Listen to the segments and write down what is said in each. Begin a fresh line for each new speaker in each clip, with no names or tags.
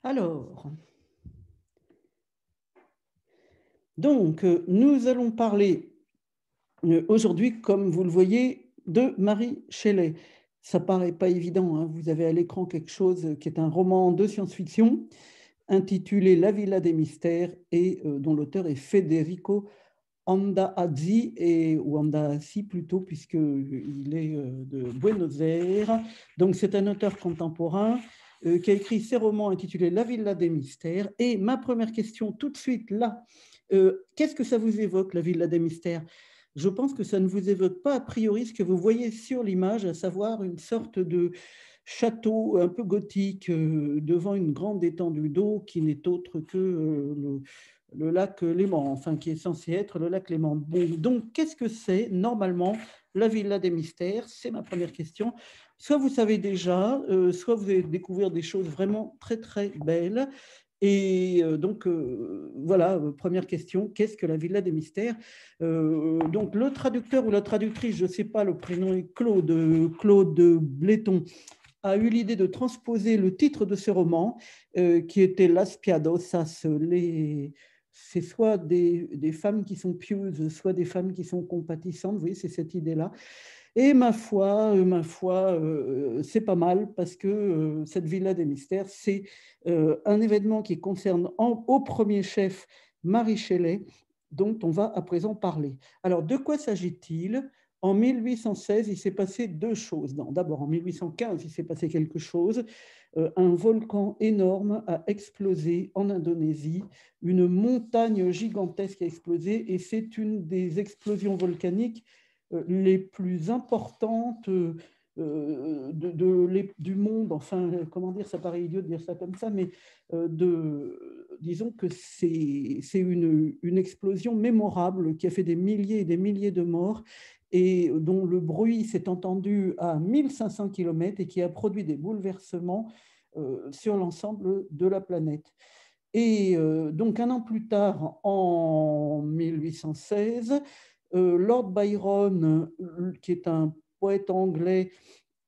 Alors, nous allons parler aujourd'hui, comme vous le voyez, de Mary Shelley. Ça paraît pas évident, hein. Vous avez à l'écran quelque chose qui est un roman de science-fiction intitulé La Villa des Mystères et dont l'auteur est Federico Andazzi, ou Andazzi plutôt, puisqu'il est de Buenos Aires. Donc c'est un auteur contemporain qui a écrit ses romans intitulés La Villa des Mystères. Et ma première question tout de suite là, qu'est-ce que ça vous évoque, La Villa des Mystères? Je pense que ça ne vous évoque pas a priori ce que vous voyez sur l'image, à savoir une sorte de château un peu gothique devant une grande étendue d'eau qui n'est autre que le lac Léman, enfin qui est censé être le lac Léman. Bon, donc qu'est-ce que c'est normalement la Villa des Mystères? C'est ma première question. Soit vous savez déjà, soit vous allez découvrir des choses vraiment très très belles. Et voilà, première question, qu'est-ce que la Villa des Mystères? Donc le traducteur ou la traductrice, je ne sais pas, le prénom est Claude Bléton, a eu l'idée de transposer le titre de ce roman, qui était Las Piadosas, c'est soit des femmes qui sont pieuses, soit des femmes qui sont compatissantes. Vous voyez, c'est cette idée-là. Et c'est pas mal parce que cette Villa des Mystères, c'est un événement qui concerne au premier chef Marie Shelley, dont on va à présent parler. Alors, de quoi s'agit-il? En 1816, il s'est passé deux choses. D'abord, en 1815, il s'est passé quelque chose. Un volcan énorme a explosé en Indonésie. Une montagne gigantesque a explosé et c'est une des explosions volcaniques les plus importantes du monde. Enfin, comment dire, ça paraît idiot de dire ça comme ça, mais disons que c'est une explosion mémorable qui a fait des milliers et des milliers de morts et dont le bruit s'est entendu à 1500 km et qui a produit des bouleversements sur l'ensemble de la planète. Et donc, un an plus tard, en 1816, Lord Byron, qui est un poète anglais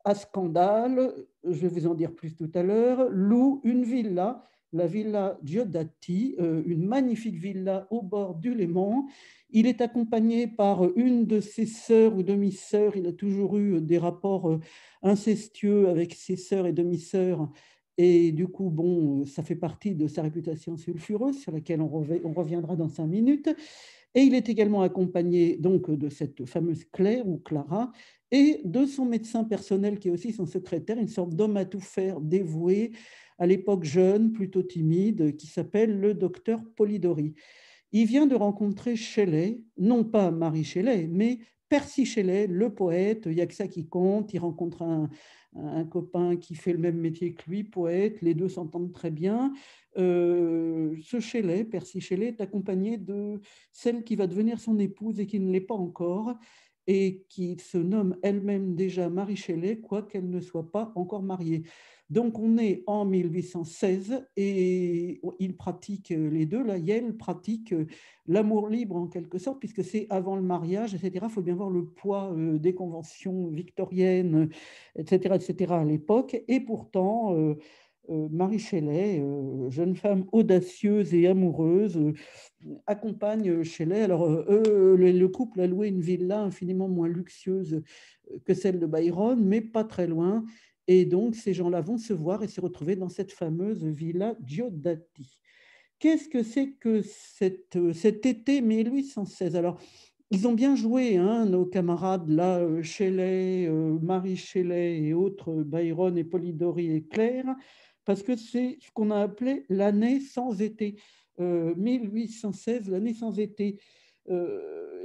à scandale, je vais vous en dire plus tout à l'heure, loue une villa, la villa Diodati, une magnifique villa au bord du Léman. Il est accompagné par une de ses sœurs ou demi-sœurs. Il a toujours eu des rapports incestueux avec ses sœurs et demi-sœurs. Et du coup, bon, ça fait partie de sa réputation sulfureuse, sur laquelle on reviendra dans 5 minutes. Et il est également accompagné donc de cette fameuse Claire ou Clara et de son médecin personnel qui est aussi son secrétaire, une sorte d'homme à tout faire dévoué, à l'époque jeune, plutôt timide, qui s'appelle le docteur Polidori. Il vient de rencontrer Shelley, non pas Marie Shelley, mais Percy Shelley, le poète. Il n'y a que ça qui compte. Il rencontre un copain qui fait le même métier que lui, poète. Les deux s'entendent très bien. Ce Shelley, Percy Shelley, est accompagné de celle qui va devenir son épouse et qui ne l'est pas encore, et qui se nomme elle-même déjà Marie Shelley, quoiqu'elle ne soit pas encore mariée. Donc on est en 1816 et ils pratiquent les deux. Là, Yale pratique l'amour libre en quelque sorte, puisque c'est avant le mariage, etc. Il faut bien voir le poids des conventions victoriennes, etc., etc. à l'époque. Et pourtant, Marie Shelley, jeune femme audacieuse et amoureuse, accompagne Shelley. Alors, le couple a loué une villa infiniment moins luxueuse que celle de Byron, mais pas très loin. Et donc, ces gens-là vont se voir et se retrouver dans cette fameuse villa Diodati. Qu'est-ce que c'est que cet été 1816? Alors, ils ont bien joué, hein, nos camarades là, Shelley, Marie Shelley et autres, Byron et Polidori et Claire, parce que c'est ce qu'on a appelé l'année sans été. 1816, l'année sans été.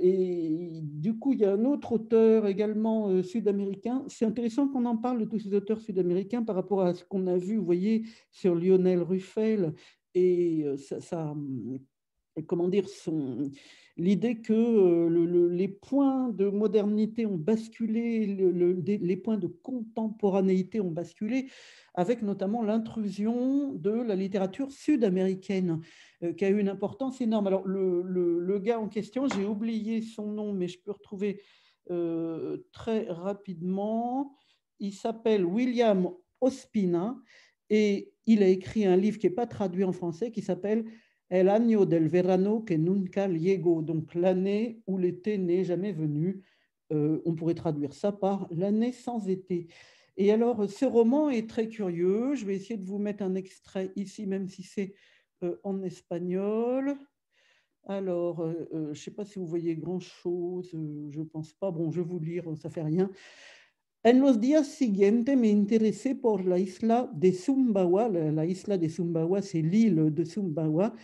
Et du coup, il y a un autre auteur également sud-américain. C'est intéressant qu'on en parle de tous ces auteurs sud-américains par rapport à ce qu'on a vu, vous voyez, sur Lionel Ruffel. Et comment dire, l'idée que les points de modernité ont basculé, les points de contemporanéité ont basculé, avec notamment l'intrusion de la littérature sud-américaine, qui a eu une importance énorme. Alors, le gars en question, j'ai oublié son nom, mais je peux retrouver très rapidement. Il s'appelle William Ospina. Et il a écrit un livre qui n'est pas traduit en français qui s'appelle El año del verano que nunca llegó, donc l'année où l'été n'est jamais venu. On pourrait traduire ça par l'année sans été. Et alors, ce roman est très curieux. Je vais essayer de vous mettre un extrait ici, même si c'est en espagnol. Alors, je ne sais pas si vous voyez grand-chose, je ne pense pas. Bon, je vais vous lire, ça ne fait rien. En los días siguientes me interesé por la isla de Sumbawa. La isla de Sumbawa, c'est l'île de Sumbawa.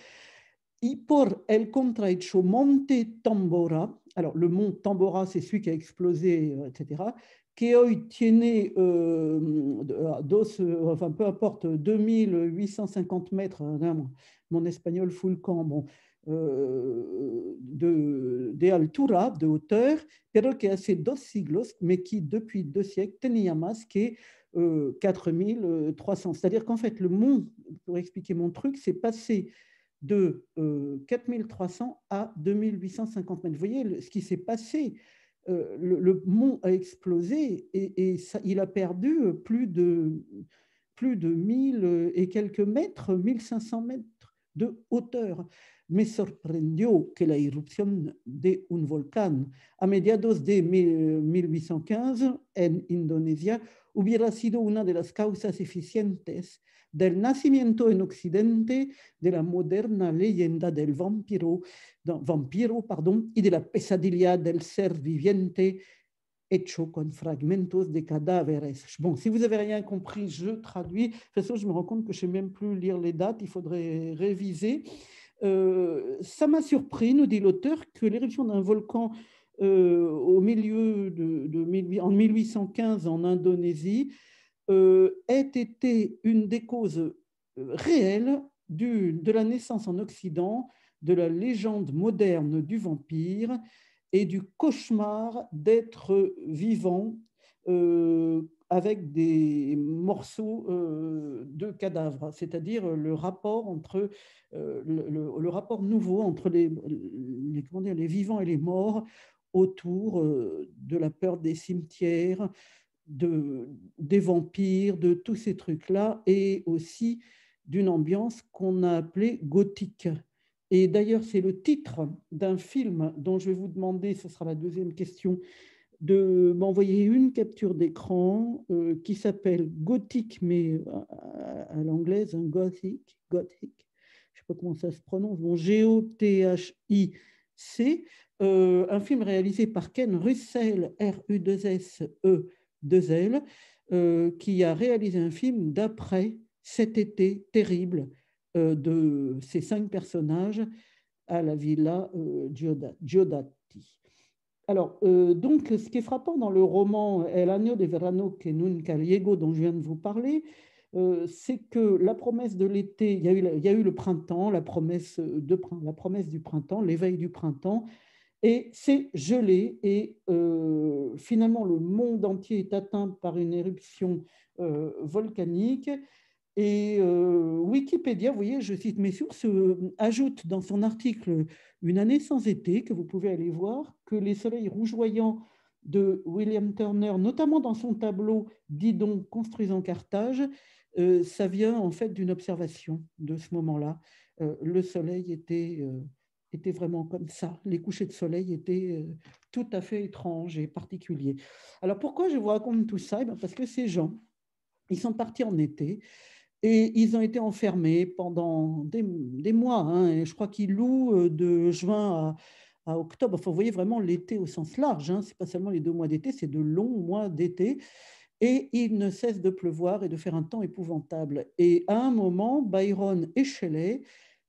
Y por el contrahecho Monte Tambora. Alors, le mont Tambora, c'est celui qui a explosé, etc. Que hoy tiene, enfin, peu importe, 2850 mètres, hein, mon espagnol full camp, bon, de altura, de hauteur, pero que hace 2 siglos, mais qui depuis 2 siècles, tenía más que 4300. C'est-à-dire qu'en fait, le mont, pour expliquer mon truc, c'est passé de 4300 à 2850 mètres. Vous voyez ce qui s'est passé. Le mont a explosé et ça, il a perdu plus de 1000 et quelques mètres, 1500 mètres de hauteur. Me sorprendió que la irrupción de un volcán a mediados de 1815 en Indonesia hubiera sido una de las causas eficientes del nacimiento en Occidente de la moderna leyenda del vampiro, y de la pesadilla del ser viviente hecho con fragmentos de cadáveres. Bon, si vous n'avez rien compris, je traduis. De toute façon, je me rends compte que je ne sais même plus lire les dates, il faudrait réviser. Ça m'a surpris, nous dit l'auteur, que l'éruption d'un volcan au milieu en 1815 en Indonésie ait été une des causes réelles de la naissance en Occident de la légende moderne du vampire et du cauchemar d'être vivant avec des morceaux de cadavres, c'est-à-dire le rapport entre le rapport nouveau entre comment dire, les vivants et les morts autour de la peur des cimetières, des vampires, de tous ces trucs-là, et aussi d'une ambiance qu'on a appelée gothique. Et d'ailleurs, c'est le titre d'un film dont je vais vous demander, ce sera la deuxième question, de m'envoyer une capture d'écran qui s'appelle Gothique, mais à l'anglaise, hein, Gothic, je ne sais pas comment ça se prononce, bon, Gothic, un film réalisé par Ken Russell, Russell, qui a réalisé un film d'après cet été terrible de ces 5 personnages à la villa Giodatti. Alors, donc, ce qui est frappant dans le roman El año de verano que nunca llegó, dont je viens de vous parler, c'est que la promesse de l'été, il y a eu le printemps, la promesse du printemps, l'éveil du printemps, et c'est gelé, et finalement, le monde entier est atteint par une éruption volcanique. Et Wikipédia, vous voyez, je cite mes sources, ajoute dans son article Une année sans été, que vous pouvez aller voir, que les soleils rougeoyants de William Turner, notamment dans son tableau Didon construisant Carthage, ça vient en fait d'une observation de ce moment-là. Le soleil était vraiment comme ça. Les couchers de soleil étaient tout à fait étranges et particuliers. Alors pourquoi je vous raconte tout ça? Parce que ces gens, ils sont partis en été. Et ils ont été enfermés pendant des mois. Hein, et je crois qu'ils louent de juin à octobre. Enfin, vous voyez vraiment l'été au sens large. Hein, ce n'est pas seulement les 2 mois d'été, c'est de longs mois d'été. Et il ne cesse de pleuvoir et de faire un temps épouvantable. Et à un moment, Byron et Shelley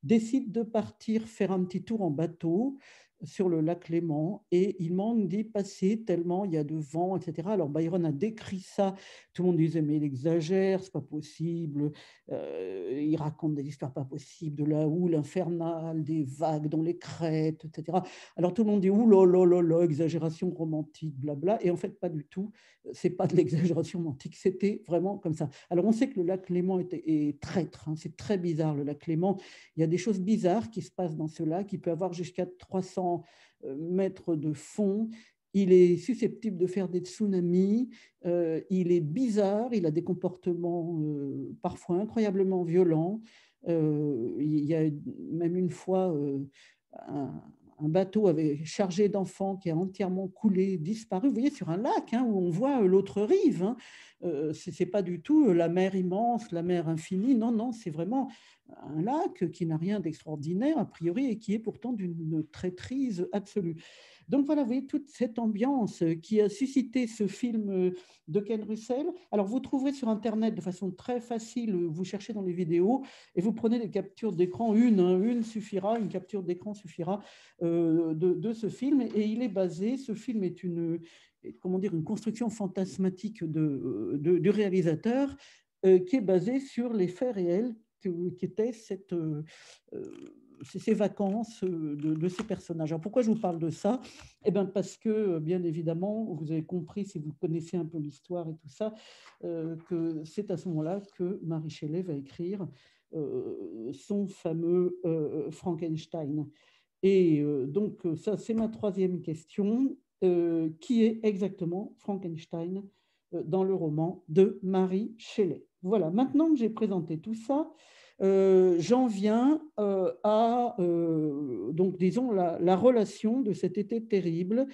décident de partir faire un petit tour en bateau sur le lac Léman, et il manque d'y passer tellement il y a de vent, etc. Alors Byron a décrit ça, tout le monde disait mais il exagère, c'est pas possible, il raconte des histoires pas possibles, de la houle infernale, des vagues dans les crêtes, etc. Alors tout le monde dit ouh là là, exagération romantique, blabla, et en fait pas du tout, c'est pas de l'exagération romantique, c'était vraiment comme ça. Alors on sait que le lac Léman est traître, hein, c'est très bizarre le lac Léman, il y a des choses bizarres qui se passent dans ce lac, il peut avoir jusqu'à 300 mètres de fond. il est susceptible de faire des tsunamis, il est bizarre, il a des comportements parfois incroyablement violents. Il y a même une fois un, un bateau avait chargé d'enfants qui a entièrement coulé, disparu. Vous voyez, sur un lac hein, où on voit l'autre rive. Hein. Ce n'est pas du tout la mer immense, la mer infinie. Non, non, c'est vraiment un lac qui n'a rien d'extraordinaire, a priori, et qui est pourtant d'une traîtrise absolue. Donc voilà, vous voyez toute cette ambiance qui a suscité ce film de Ken Russell. Alors vous trouverez sur Internet de façon très facile, vous cherchez dans les vidéos et vous prenez des captures d'écran, une suffira, une capture d'écran suffira de ce film. Et il est basé, ce film est comment dire, une construction fantasmatique du réalisateur qui est basée sur les faits réels qui étaient ces vacances de ces personnages. Alors pourquoi je vous parle de ça? Eh bien parce que, bien évidemment, vous avez compris, si vous connaissez un peu l'histoire et tout ça, que c'est à ce moment-là que Mary Shelley va écrire son fameux Frankenstein. Et donc, ça, c'est ma troisième question. Qui est exactement Frankenstein dans le roman de Mary Shelley? Voilà, maintenant que j'ai présenté tout ça, j'en viens à, donc, disons, la relation de cet été terrible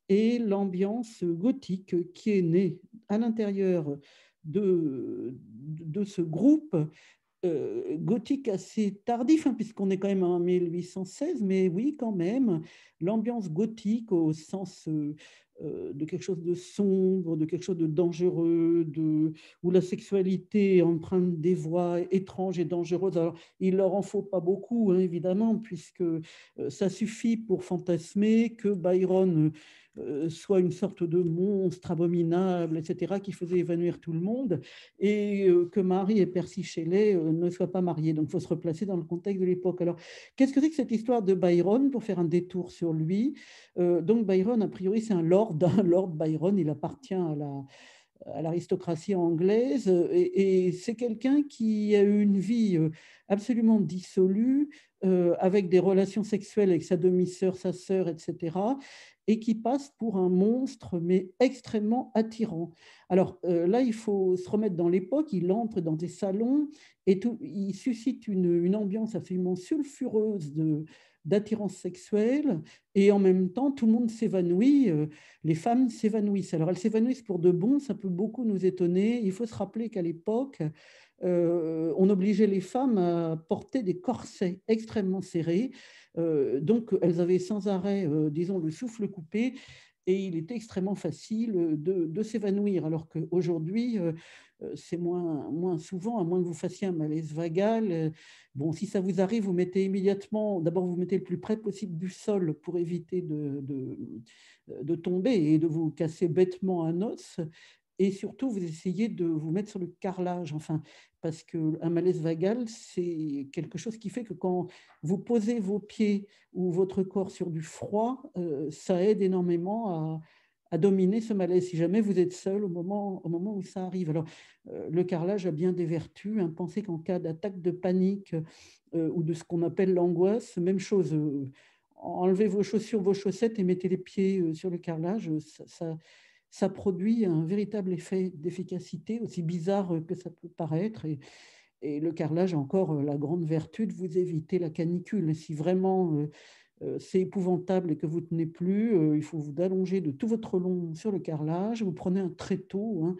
et l'ambiance gothique qui est née à l'intérieur de ce groupe gothique assez tardif, hein, puisqu'on est quand même en 1816, mais oui, quand même, l'ambiance gothique au sens de quelque chose de sombre, de quelque chose de dangereux, où la sexualité emprunte des voies étranges et dangereuses. Alors, il leur en faut pas beaucoup, hein, évidemment, puisque ça suffit pour fantasmer que Byron soit une sorte de monstre abominable, etc., qui faisait évanouir tout le monde, et que Marie et Percy Shelley ne soient pas mariés. Donc, il faut se replacer dans le contexte de l'époque. Alors, qu'est-ce que c'est que cette histoire de Byron, pour faire un détour sur lui? Donc, Byron, a priori, c'est un lord, hein, Lord Byron, il appartient à l'aristocratie anglaise, et c'est quelqu'un qui a eu une vie absolument dissolue, avec des relations sexuelles avec sa demi-sœur, sa sœur, etc., et qui passe pour un monstre, mais extrêmement attirant. Alors là, il faut se remettre dans l'époque, il entre dans des salons, et il suscite une ambiance absolument sulfureuse d'attirance sexuelle, et en même temps, tout le monde s'évanouit, les femmes s'évanouissent. Alors elles s'évanouissent pour de bon, ça peut beaucoup nous étonner. Il faut se rappeler qu'à l'époque, on obligeait les femmes à porter des corsets extrêmement serrés. Donc, elles avaient sans arrêt, disons, le souffle coupé, et il était extrêmement facile de s'évanouir, alors qu'aujourd'hui, c'est moins souvent, à moins que vous fassiez un malaise vagal. Bon, si ça vous arrive, vous mettez immédiatement, d'abord vous mettez le plus près possible du sol pour éviter de tomber et de vous casser bêtement un os. Et surtout, vous essayez de vous mettre sur le carrelage, enfin, parce qu'un malaise vagal, c'est quelque chose qui fait que quand vous posez vos pieds ou votre corps sur du froid, ça aide énormément à dominer ce malaise, si jamais vous êtes seul au moment où ça arrive. Alors, le carrelage a bien des vertus. Hein. Pensez qu'en cas d'attaque de panique ou de ce qu'on appelle l'angoisse, même chose, enlevez vos chaussures, vos chaussettes et mettez les pieds sur le carrelage, ça produit un véritable effet d'efficacité, aussi bizarre que ça peut paraître. Et le carrelage a encore la grande vertu de vous éviter la canicule. Et si vraiment c'est épouvantable et que vous ne tenez plus, il faut vous allonger de tout votre long sur le carrelage. Vous prenez un tréteau, hein,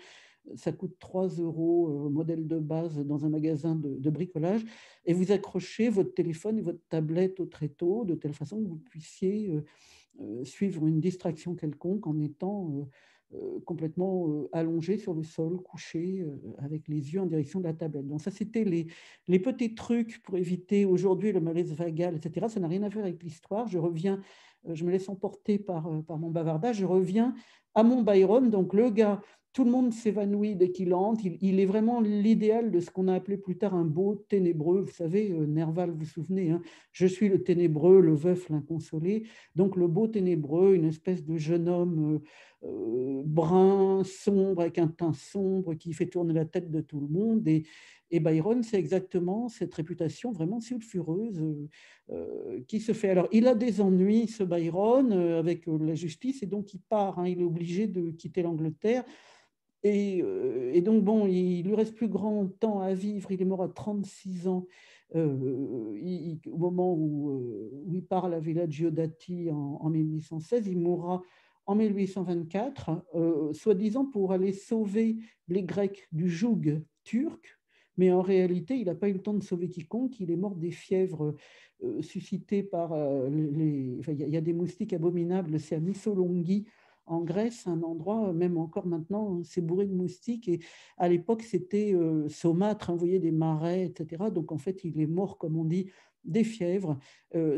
ça coûte 3 euros, modèle de base dans un magasin de bricolage, et vous accrochez votre téléphone et votre tablette au tréteau de telle façon que vous puissiez suivre une distraction quelconque en étant complètement allongé sur le sol, couché, avec les yeux en direction de la tablette. Donc ça, c'était les petits trucs pour éviter aujourd'hui le malaise vagal, etc. Ça n'a rien à faire avec l'histoire. Je reviens, je me laisse emporter par mon bavardage. Je reviens à mon Byron, donc le gars, tout le monde s'évanouit dès qu'il entre. Il est vraiment l'idéal de ce qu'on a appelé plus tard un beau ténébreux. Vous savez, Nerval, vous vous souvenez, hein, je suis le ténébreux, le veuf, l'inconsolé. Donc le beau ténébreux, une espèce de jeune homme brun, sombre, avec un teint sombre qui fait tourner la tête de tout le monde. Et Byron, c'est exactement cette réputation vraiment sulfureuse qui se fait. Alors, il a des ennuis, ce Byron, avec la justice, et donc il part, hein, il est obligé de quitter l'Angleterre. Et donc, bon, il lui reste plus grand temps à vivre. Il est mort à 36 ans au moment où il part à la Villa Diodati en 1816. Il mourra en 1824, soi-disant pour aller sauver les Grecs du joug turc. Mais en réalité, il n'a pas eu le temps de sauver quiconque. Il est mort des fièvres suscitées par enfin, il y a des moustiques abominables, c'est à Missolonghi en Grèce, un endroit, même encore maintenant, c'est bourré de moustiques. Et à l'époque, c'était saumâtre, hein, vous voyez, des marais, etc. Donc, en fait, il est mort, comme on dit, des fièvres,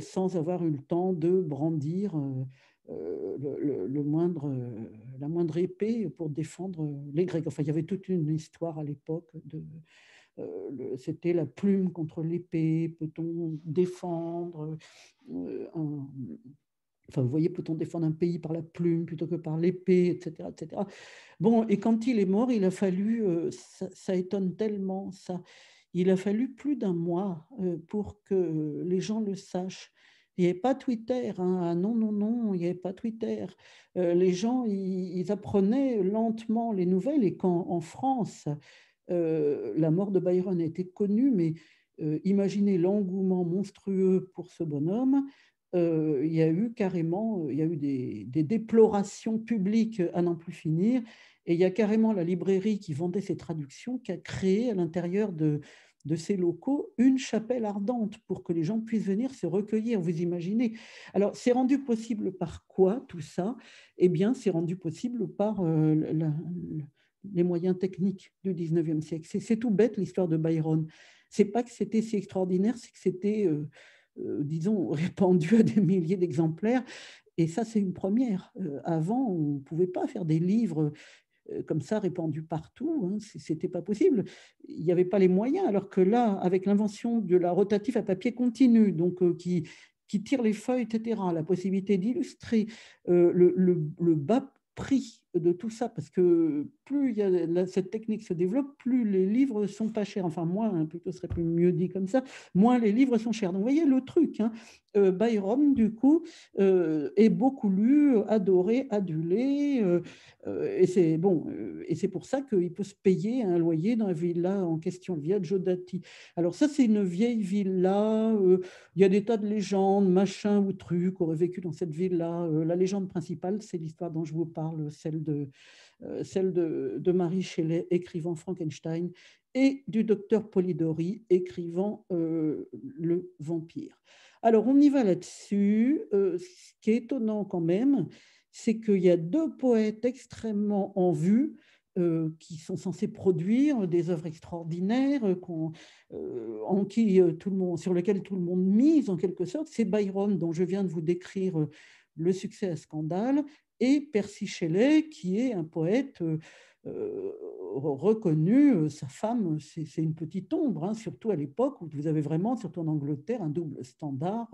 sans avoir eu le temps de brandir la moindre épée pour défendre les Grecs. Enfin, il y avait toute une histoire à l'époque c'était la plume contre l'épée, peut-on défendre un, enfin, vous voyez, peut-on défendre un pays par la plume plutôt que par l'épée, etc., etc. Bon, et quand il est mort, il a fallu, ça étonne tellement, ça, il a fallu plus d'un mois pour que les gens le sachent. Il n'y avait pas Twitter, hein. Ah non, non, non, il n'y avait pas Twitter. Les gens, ils apprenaient lentement les nouvelles, et quand en France, la mort de Byron a été connue, mais imaginez l'engouement monstrueux pour ce bonhomme. Il y a eu carrément, il y a eu des déplorations publiques à n'en plus finir, et il y a carrément la librairie qui vendait ses traductions qui a créé à l'intérieur de ces locaux une chapelle ardente pour que les gens puissent venir se recueillir, vous imaginez. Alors, c'est rendu possible par quoi tout ça? Eh bien, c'est rendu possible par les moyens techniques du 19e siècle. C'est tout bête l'histoire de Byron. C'est pas que c'était si extraordinaire, c'est que c'était disons, répandu à des milliers d'exemplaires. Et ça, c'est une première. Avant, on ne pouvait pas faire des livres comme ça répandus partout. Hein. C'était pas possible. Il n'y avait pas les moyens. Alors que là, avec l'invention de la rotative à papier continu, donc qui tire les feuilles, etc., la possibilité d'illustrer le bas prix de tout ça, parce que plus cette technique se développe, plus les livres sont pas chers, enfin moins, hein, plutôt serait plus mieux dit comme ça, moins les livres sont chers. Donc vous voyez le truc, hein. Byron, du coup, est beaucoup lu, adoré, adulé, et c'est bon, et c'est pour ça qu'il peut se payer un loyer dans la villa en question, Via Giodati. Alors ça, c'est une vieille villa, il y a des tas de légendes, machins ou trucs auraient vécu dans cette villa. La légende principale, c'est l'histoire dont je vous parle, celle de Marie Shelley, écrivant Frankenstein, et du docteur Polidori, écrivant Le Vampire. Alors, on y va là-dessus. Ce qui est étonnant quand même, c'est qu'il y a deux poètes extrêmement en vue qui sont censés produire des œuvres extraordinaires en qui, tout le monde, sur lesquelles tout le monde mise en quelque sorte. C'est Byron, dont je viens de vous décrire le succès à scandale, et Percy Shelley, qui est un poète reconnu. Sa femme, c'est une petite ombre, hein, surtout à l'époque où vous avez vraiment, surtout en Angleterre, un double standard.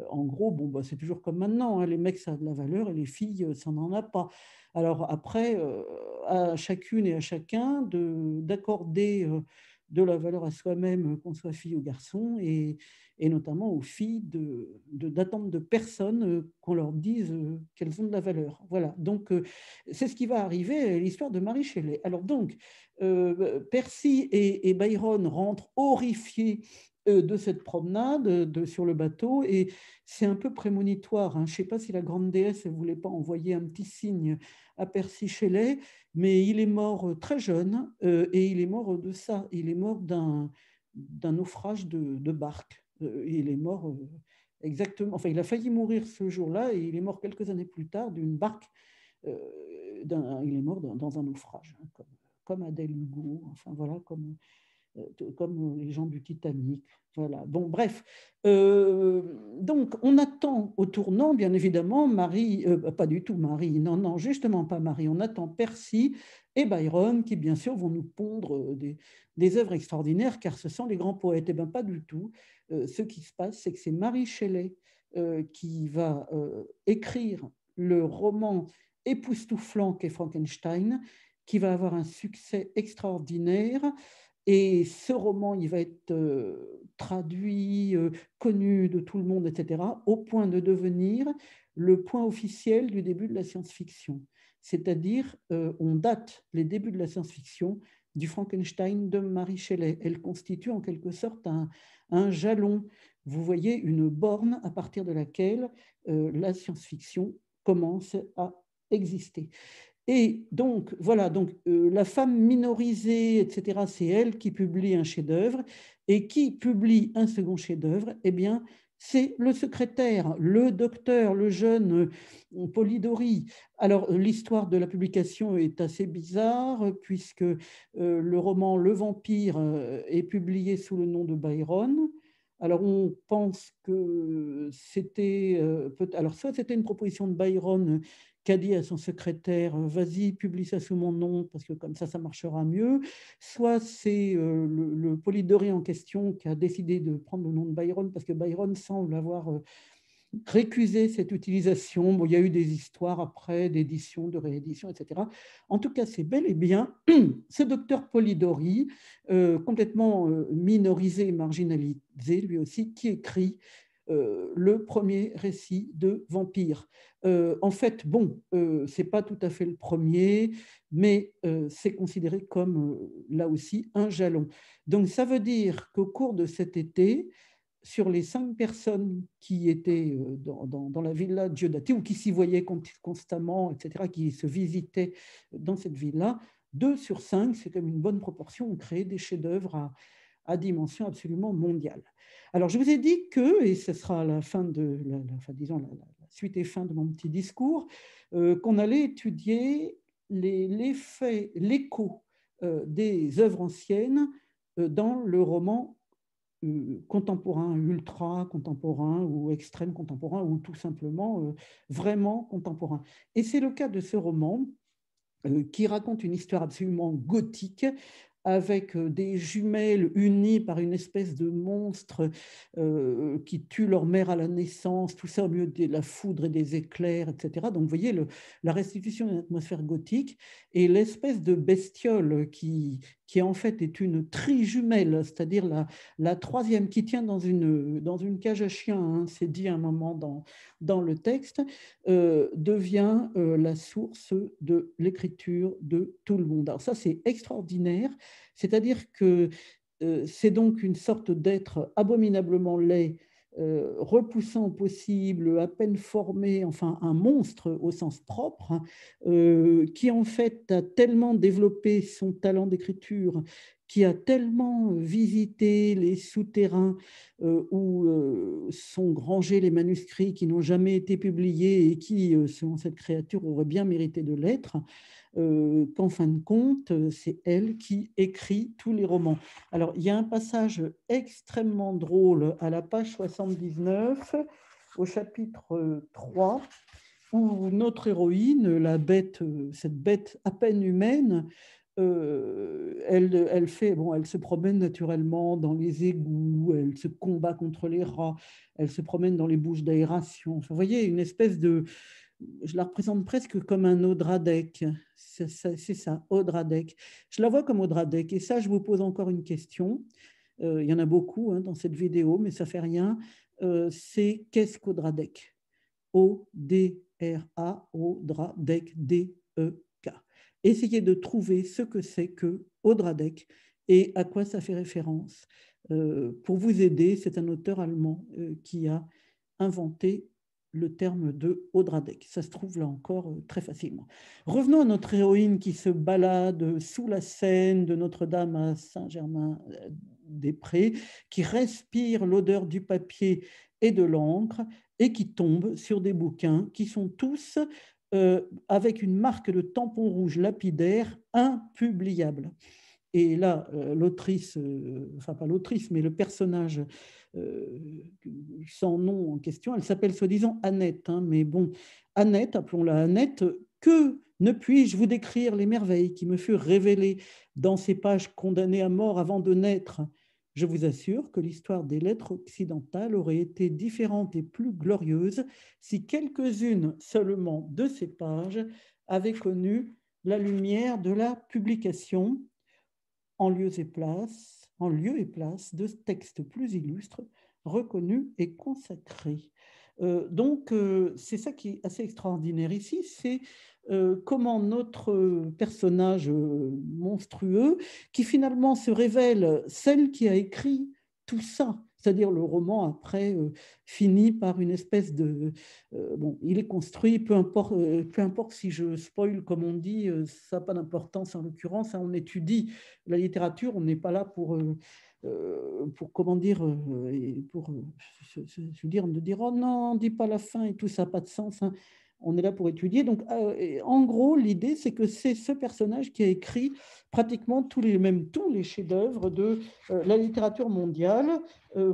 En gros, bon, bah, c'est toujours comme maintenant, hein, les mecs, ça a de la valeur et les filles, ça n'en a pas. Alors après, à chacune et à chacun d'accorder de la valeur à soi-même, qu'on soit fille ou garçon, et notamment aux filles d'attendre de personnes qu'on leur dise qu'elles ont de la valeur. Voilà, donc c'est ce qui va arriver à l'histoire de Marie Shelley. Alors donc, Percy et Byron rentrent horrifiés de cette promenade sur le bateau, et c'est un peu prémonitoire, hein. Je ne sais pas si la grande déesse ne voulait pas envoyer un petit signe à Percy Shelley, mais il est mort très jeune, et il est mort de ça, il est mort d'un naufrage de barque. Il est mort exactement, enfin il a failli mourir ce jour-là, et il est mort quelques années plus tard d'une barque, il est mort dans un naufrage, hein, comme Adèle Hugo, enfin voilà, comme les gens du Titanic. Voilà. Bon, bref. Donc, on attend au tournant, bien évidemment, Marie, pas du tout Marie, non, non, justement pas Marie, on attend Percy et Byron, qui bien sûr vont nous pondre des œuvres extraordinaires, car ce sont les grands poètes. Eh bien, pas du tout. Ce qui se passe, c'est que c'est Marie Shelley qui va écrire le roman époustouflant qu'est Frankenstein, qui va avoir un succès extraordinaire. Et ce roman, il va être traduit, connu de tout le monde, etc., au point de devenir le point officiel du début de la science-fiction. C'est-à-dire, on date les débuts de la science-fiction du Frankenstein de Mary Shelley. Elle constitue en quelque sorte un jalon. Vous voyez, une borne à partir de laquelle la science-fiction commence à exister. Et donc, voilà, donc, la femme minorisée, etc., c'est elle qui publie un chef-d'œuvre. Et qui publie un second chef-d'œuvre? Eh bien, c'est le secrétaire, le docteur, le jeune Polidori. Alors, l'histoire de la publication est assez bizarre, puisque le roman Le Vampire est publié sous le nom de Byron. Alors, on pense que c'était, alors soit c'était une proposition de Byron qui a dit à son secrétaire, vas-y, publie ça sous mon nom, parce que comme ça marchera mieux. Soit c'est le Polidori en question qui a décidé de prendre le nom de Byron, parce que Byron semble avoir récusé cette utilisation. Bon, il y a eu des histoires après, d'édition, de réédition, etc. En tout cas, c'est bel et bien ce docteur Polidori, complètement minorisé et marginalisé, lui aussi, qui écrit le premier récit de Vampire. En fait, bon, ce n'est pas tout à fait le premier, mais c'est considéré comme, là aussi, un jalon. Donc, ça veut dire qu'au cours de cet été, sur les 5 personnes qui étaient dans la villa Diodati, ou qui s'y voyaient constamment, etc., qui se visitaient dans cette villa, 2 sur 5, c'est comme une bonne proportion, ont créé des chefs-d'œuvre à dimension absolument mondiale. Alors, je vous ai dit que, et ce sera la fin de disons, la suite et fin de mon petit discours, qu'on allait étudier l'effet, l'écho des œuvres anciennes dans le roman contemporain, ultra contemporain ou extrême contemporain ou tout simplement vraiment contemporain. Et c'est le cas de ce roman qui raconte une histoire absolument gothique avec des jumelles unies par une espèce de monstre qui tue leur mère à la naissance, tout ça au milieu de la foudre et des éclairs, etc. Donc, vous voyez, la restitution d'une atmosphère gothique et l'espèce de bestiole qui en fait est une trijumelle, c'est-à-dire la troisième qui tient dans une cage à chien, hein, c'est dit à un moment dans le texte, devient la source de l'écriture de tout le monde. Alors ça, c'est extraordinaire, c'est-à-dire que c'est donc une sorte d'être abominablement laid, repoussant au possible, à peine formé, enfin un monstre au sens propre, hein, qui en fait a tellement développé son talent d'écriture, qui a tellement visité les souterrains où sont rangés les manuscrits qui n'ont jamais été publiés et qui, selon cette créature, auraient bien mérité de l'être, qu'en fin de compte, c'est elle qui écrit tous les romans. Alors, il y a un passage extrêmement drôle à la page 79, au chapitre 3, où notre héroïne, cette bête à peine humaine, elle se promène naturellement dans les égouts, elle se combat contre les rats, elle se promène dans les bouches d'aération. Enfin, vous voyez, une espèce de... Je la représente presque comme un Odradek. C'est ça, Odradek. Je la vois comme Odradek. Et ça, je vous pose encore une question. Il y en a beaucoup hein, dans cette vidéo, mais ça ne fait rien. C'est qu'est-ce qu'Odradek? O-D-R-A, Odradek, D-E-K. Essayez de trouver ce que c'est que Odradek et à quoi ça fait référence. Pour vous aider, c'est un auteur allemand qui a inventé le terme de Odradek. Ça se trouve là encore très facilement. Revenons à notre héroïne qui se balade sous la Seine de Notre-Dame à Saint-Germain-des-Prés, qui respire l'odeur du papier et de l'encre et qui tombe sur des bouquins qui sont tous avec une marque de tampon rouge lapidaire impubliable. Et là, l'autrice, enfin pas l'autrice, mais le personnage sans nom en question, elle s'appelle soi-disant Annette, hein, mais bon, Annette, appelons-la Annette, que ne puis-je vous décrire les merveilles qui me furent révélées dans ces pages condamnées à mort avant de naître? Je vous assure que l'histoire des lettres occidentales aurait été différente et plus glorieuse si quelques-unes seulement de ces pages avait connu la lumière de la publication en lieu et place de textes plus illustres, reconnus et consacrés. C'est ça qui est assez extraordinaire ici, c'est comment notre personnage monstrueux, qui finalement se révèle celle qui a écrit tout ça, c'est-à-dire le roman après finit par une espèce de... bon, il est construit, peu importe si je spoil comme on dit, ça n'a pas d'importance en l'occurrence, hein, on étudie la littérature, on n'est pas là pour comment dire, pour se dire, de dire, oh non, dis pas la fin et tout ça n'a pas de sens, hein. On est là pour étudier. Donc, en gros, l'idée, c'est que c'est ce personnage qui a écrit pratiquement même tous les chefs-d'œuvre de la littérature mondiale,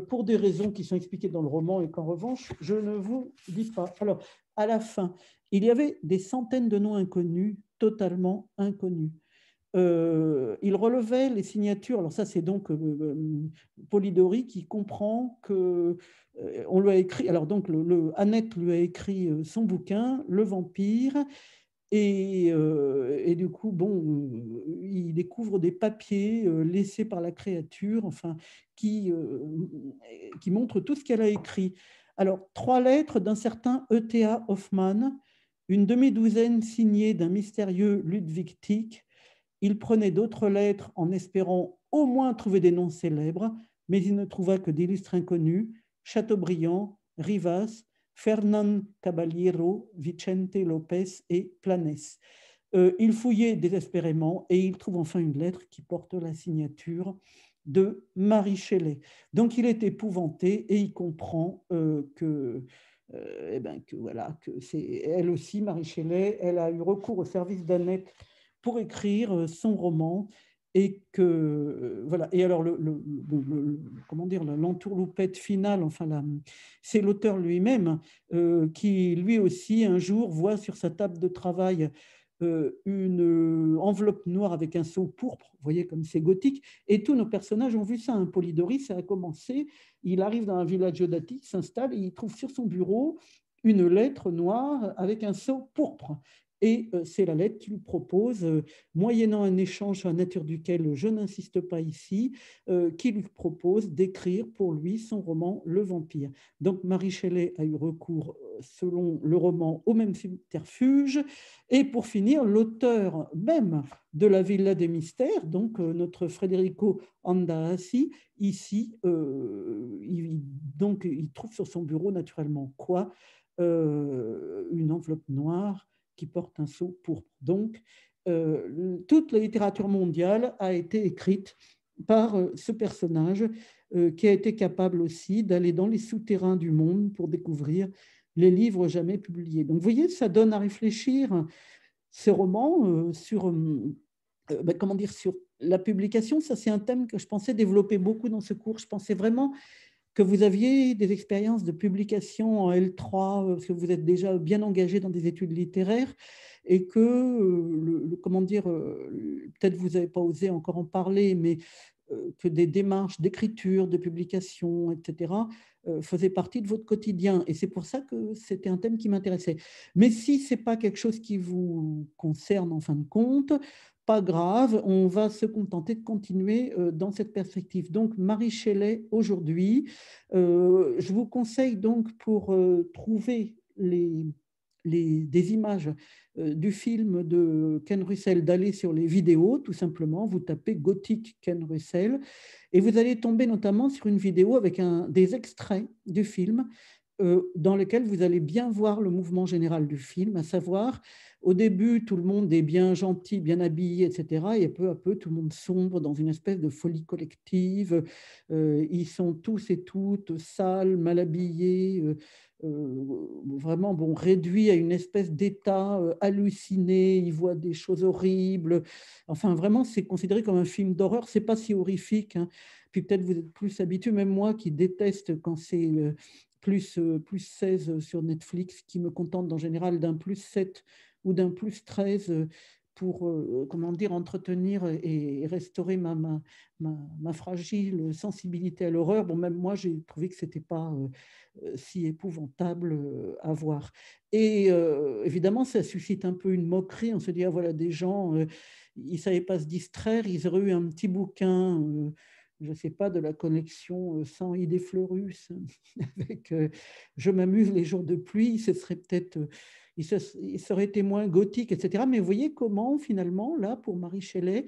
pour des raisons qui sont expliquées dans le roman et qu'en revanche, je ne vous dis pas. Alors, à la fin, il y avait des centaines de noms inconnus, totalement inconnus. Il relevait les signatures. Alors ça, c'est donc Polidori qui comprend que on lui a écrit. Alors donc, Annette lui a écrit son bouquin, Le Vampire, et du coup, bon, il découvre des papiers laissés par la créature, enfin, qui montrent tout ce qu'elle a écrit. Alors, 3 lettres d'un certain E.T.A. Hoffmann, une demi-douzaine signées d'un mystérieux Ludwig Tieck. Il prenait d'autres lettres en espérant au moins trouver des noms célèbres, mais il ne trouva que d'illustres inconnus, Chateaubriand, Rivas, Fernán Caballero, Vicente López et Planes. Il fouillait désespérément et il trouve enfin une lettre qui porte la signature de Marie Shelley. Donc il est épouvanté et il comprend que c'est elle aussi, Marie Shelley, elle a eu recours au service d'Annette pour écrire son roman et que voilà. Et alors comment dire, l'entourloupette finale, enfin c'est l'auteur lui-même qui lui aussi un jour voit sur sa table de travail une enveloppe noire avec un sceau pourpre, vous voyez comme c'est gothique, et tous nos personnages ont vu ça. Un Polidori, ça a commencé, il arrive dans un village dati, s'installe et il trouve sur son bureau une lettre noire avec un sceau pourpre. Et c'est la lettre qu'il propose, moyennant un échange à la nature duquel je n'insiste pas ici, qui lui propose d'écrire pour lui son roman Le Vampire. Donc Marie Shelley a eu recours, selon le roman, au même subterfuge. Et pour finir, l'auteur même de La Villa des Mystères, donc notre Federico Andreassi, ici, il trouve sur son bureau naturellement quoi, une enveloppe noire qui porte un sceau pourpre. Donc, toute la littérature mondiale a été écrite par ce personnage qui a été capable aussi d'aller dans les souterrains du monde pour découvrir les livres jamais publiés. Donc, vous voyez, ça donne à réfléchir ces romans comment dire, sur la publication. Ça, c'est un thème que je pensais développer beaucoup dans ce cours. Je pensais vraiment que vous aviez des expériences de publication en L3, parce que vous êtes déjà bien engagé dans des études littéraires, et que, comment dire, peut-être vous n'avez pas osé encore en parler, mais que des démarches d'écriture, de publication, etc., faisaient partie de votre quotidien. Et c'est pour ça que c'était un thème qui m'intéressait. Mais si ce n'est pas quelque chose qui vous concerne en fin de compte, pas grave, on va se contenter de continuer dans cette perspective. Donc, Marie Shelley, aujourd'hui, je vous conseille donc pour trouver des images du film de Ken Russell, d'aller sur les vidéos, tout simplement. Vous tapez Gothique Ken Russell et vous allez tomber notamment sur une vidéo avec des extraits du film dans lequel vous allez bien voir le mouvement général du film, à savoir, au début, tout le monde est bien gentil, bien habillé, etc. Et peu à peu, tout le monde sombre dans une espèce de folie collective. Ils sont tous et toutes sales, mal habillés, vraiment bon, réduits à une espèce d'état halluciné. Ils voient des choses horribles. Enfin, vraiment, c'est considéré comme un film d'horreur. C'est pas si horrifique, hein. Puis peut-être vous êtes plus habitué, même moi qui déteste quand c'est plus 16 sur Netflix, qui me contente en général d'un plus 7 ou d'un plus 13 pour comment dire, entretenir et restaurer ma fragile sensibilité à l'horreur. Bon, même moi, j'ai trouvé que ce n'était pas si épouvantable à voir. Et évidemment, ça suscite un peu une moquerie. On se dit, ah voilà, des gens, ils ne savaient pas se distraire, ils auraient eu un petit bouquin, je ne sais pas, de la collection Sans idée Fleurus, avec Je m'amuse les jours de pluie, ce serait peut-être, il serait été moins gothique, etc. Mais vous voyez comment, finalement, là, pour Marie Shelley,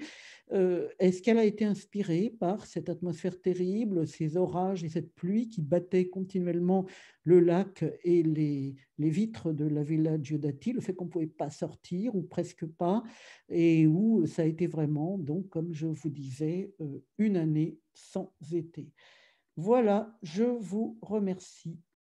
est-ce qu'elle a été inspirée par cette atmosphère terrible, ces orages et cette pluie qui battaient continuellement le lac et les vitres de la Villa Diodati, le fait qu'on ne pouvait pas sortir, ou presque pas, et où ça a été vraiment, donc, comme je vous disais, une année sans été. Voilà, je vous remercie.